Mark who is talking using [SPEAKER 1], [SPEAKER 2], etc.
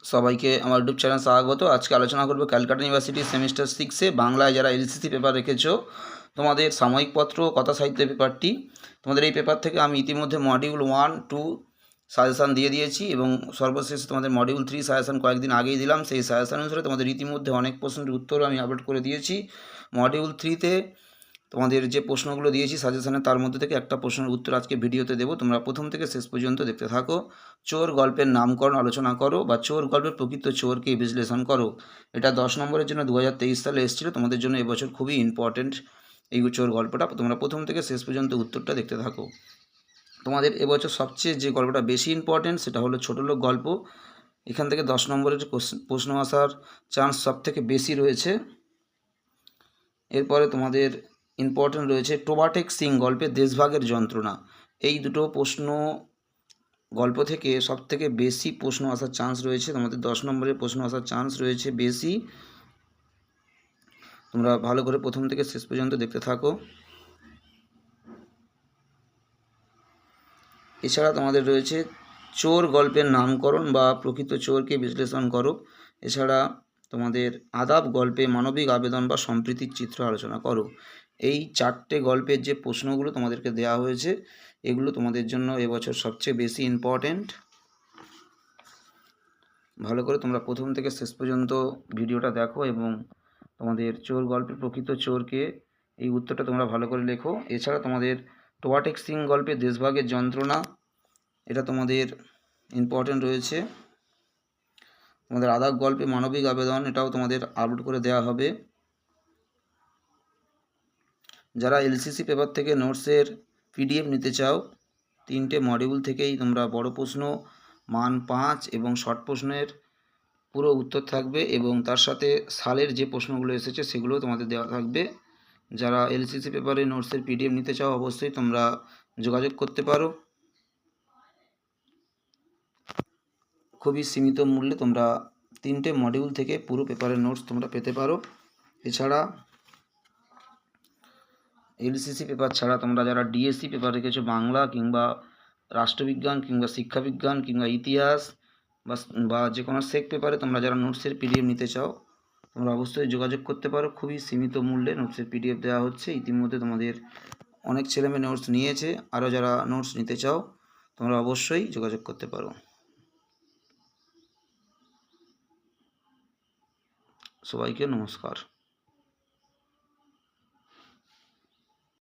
[SPEAKER 1] সবাইকে আমার YouTube channel স্বাগত। আজকে আলোচনা করব ক্যালকাটা ইউনিভার্সিটি সেমিস্টার 6-এ বাংলায় যারা এলসিসি পেপার রেখেছো, তোমাদের সাময়িক পত্র কথা সাহিত্য পেপারটি, তোমাদের এই পেপার থেকে আমি ইতিমধ্যে মডিউল 1-2 সাজেশান দিয়ে দিয়েছি এবং সর্বশেষে তোমাদের মডিউল 3 সাজেশান কয়েকদিন আগেই দিলাম। সেই সাজেশান অনুসারে তোমাদের ইতিমধ্যে অনেক প্রশ্নের উত্তরও আমি আপলোড করে দিয়েছি। মডিউল 3-তে তোমাদের যে প্রশ্নগুলো দিয়েছি সাজেশানে, তার মধ্যে থেকে একটা প্রশ্নের উত্তর আজকে ভিডিওতে দেবো। তোমরা প্রথম থেকে শেষ পর্যন্ত দেখতে থাকো। চোর গল্পের নামকরণ আলোচনা করো বা চোর গল্পের প্রকৃত চোরকে বিশ্লেষণ করো। এটা 10 নম্বরের জন্য 2023 সালে এসেছিলো। তোমাদের জন্য এবছর খুবই ইম্পর্টেন্ট এই চোর গল্পটা। তোমরা প্রথম থেকে শেষ পর্যন্ত উত্তরটা দেখতে থাকো। তোমাদের এবছর সবচেয়ে যে গল্পটা বেশি ইম্পর্টেন্ট সেটা হলো ছোটলোক গল্প। এখান থেকে 10 নম্বরের প্রশ্ন আসার চান্স সব থেকে বেশি রয়েছে। এরপরে তোমাদের ইম্পর্টেন্ট রয়েছে টোবাটেক সিং গল্পে দেশভাগের যন্ত্রণা। এই দুটো প্রশ্ন গল্প থেকে সবথেকে বেশি প্রশ্ন আসার চান্স রয়েছে। তোমাদের 10 নম্বরের প্রশ্ন আসার চান্স রয়েছে বেশি। তোমরা ভালো করে প্রথম থেকে শেষ পর্যন্ত দেখতে থাকো। এছাড়া তোমাদের রয়েছে চোর গল্পের নামকরণ বা প্রকৃত চোরকে বিশ্লেষণ করো। এছাড়া তোমাদের আদাব গল্পে মানবিক আবেদন বা সম্প্রীতির চিত্র আলোচনা করো। এই 4টে গল্পের যে প্রশ্নগুলো তোমাদেরকে দেওয়া হয়েছে, এগুলো তোমাদের জন্য এবছর সবচেয়ে বেশি ইম্পর্ট্যান্ট। ভালো করে তোমরা প্রথম থেকে শেষ পর্যন্ত ভিডিওটা দেখো এবং তোমাদের চোর গল্পের প্রকৃত চোরকে এই উত্তরটা তোমরা ভালো করে লেখো। এছাড়া তোমাদের টোবাটেক সিং গল্পে দেশভাগের যন্ত্রণা, এটা তোমাদের ইম্পর্টেন্ট রয়েছে। তোমাদের আদাব গল্পে মানবিক আবেদন, এটাও তোমাদের আপলোড করে দেওয়া হবে। যারা এলসিসি পেপার থেকে নোটসের পিডিএফ নিতে চাও, 3টে মডিউল থেকেই তোমরা বড় প্রশ্ন মান 5 এবং শর্ট প্রশ্নের পুরো উত্তর থাকবে এবং তার সাথে সালের যে প্রশ্নগুলো এসেছে সেগুলো তোমাদের দেওয়া থাকবে। যারা এলসিসি পেপারে নোটসের পিডিএফ নিতে চাও অবশ্যই তোমরা যোগাযোগ করতে পারো। খুবই সীমিত মূল্যে তোমরা 3টে মডিউল থেকে পুরো পেপারের নোটস তোমরা পেতে পারো। এছাড়া এলসিসি পেপার ছাড়া তোমরা যারা ডিএসসি পেপার রেখেছো, বাংলা কিংবা রাষ্ট্রবিজ্ঞান কিংবা শিক্ষাবিজ্ঞান কিংবা ইতিহাস বা যে কোনো সেক পেপারে তোমরা যারা নোটসের পিডিএফ নিতে চাও, তোমরা অবশ্যই যোগাযোগ করতে পারো। খুবই সীমিত মূল্যে নোটসের পিডিএফ দেওয়া হচ্ছে। ইতিমধ্যে তোমাদের অনেক ছেলেমেয়ে নোটস নিয়েছে। আরও যারা নোটস নিতে চাও তোমরা অবশ্যই যোগাযোগ করতে পারো। সবাইকে নমস্কার।